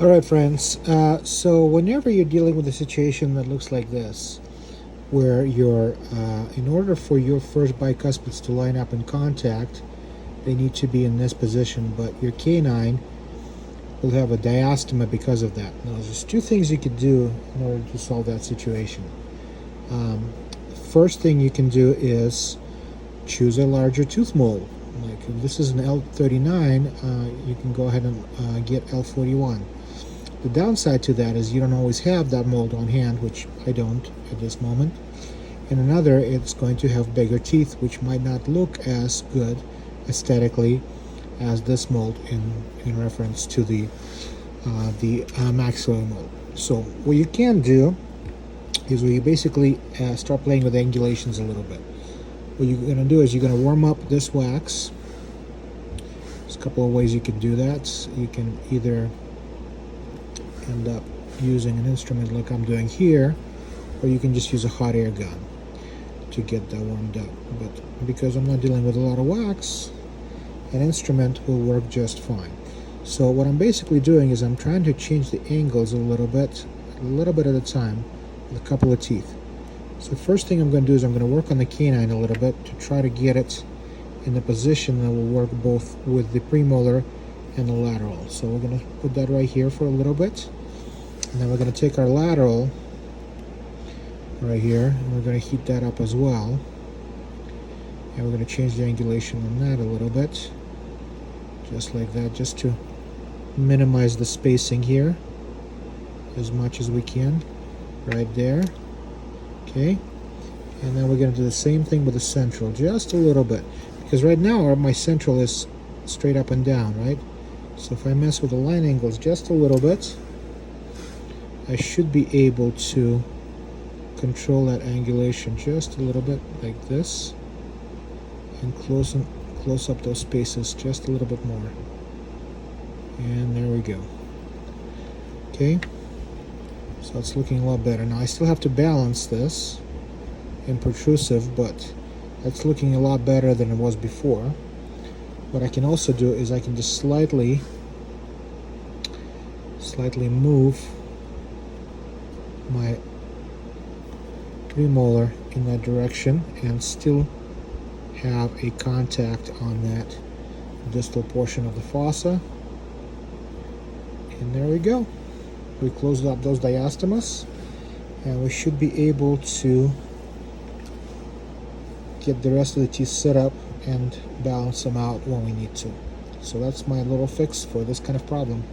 All right, friends. So whenever you're dealing with a situation that looks like this, where in order for your first bicuspids to line up in contact, they need to be in this position, but your canine will have a diastema because of that. Now, there's two things you could do in order to solve that situation. First thing you can do is choose a larger tooth mold. Like if this is an L39, you can go ahead and get L41. The downside to that is you don't always have that mold on hand, which I don't at this moment. In another, it's going to have bigger teeth, which might not look as good aesthetically as this mold in reference to the maxillary mold. So what you can do is where you basically start playing with angulations a little bit. What you're going to do is you're going to warm up this wax. There's a couple of ways you can do that. You can either end up using an instrument like I'm doing here, or you can just use a hot air gun to get that warmed up. But because I'm not dealing with a lot of wax, an instrument will work just fine. So what I'm basically doing is I'm trying to change the angles a little bit at a time with a couple of teeth. So the first thing I'm going to do is I'm going to work on the canine a little bit to try to get it in the position that will work both with the premolar and the lateral. So we're going to put that right here for a little bit, and then we're going to take our lateral right here and we're going to heat that up as well, and we're going to change the angulation on that a little bit, just like that, just to minimize the spacing here as much as we can right there. Okay, and then we're going to do the same thing with the central, just a little bit, because right now my central is straight up and down, right? So if I mess with the line angles just a little bit, I should be able to control that angulation just a little bit like this, and close up those spaces just a little bit more. And there we go. Okay, so it's looking a lot better. Now I still have to balance this in protrusive, but that's looking a lot better than it was before. What I can also do is I can just slightly move my premolar in that direction and still have a contact on that distal portion of the fossa. And there we go. We closed up those diastemas, and we should be able to get the rest of the teeth set up and balance them out when we need to. So that's my little fix for this kind of problem.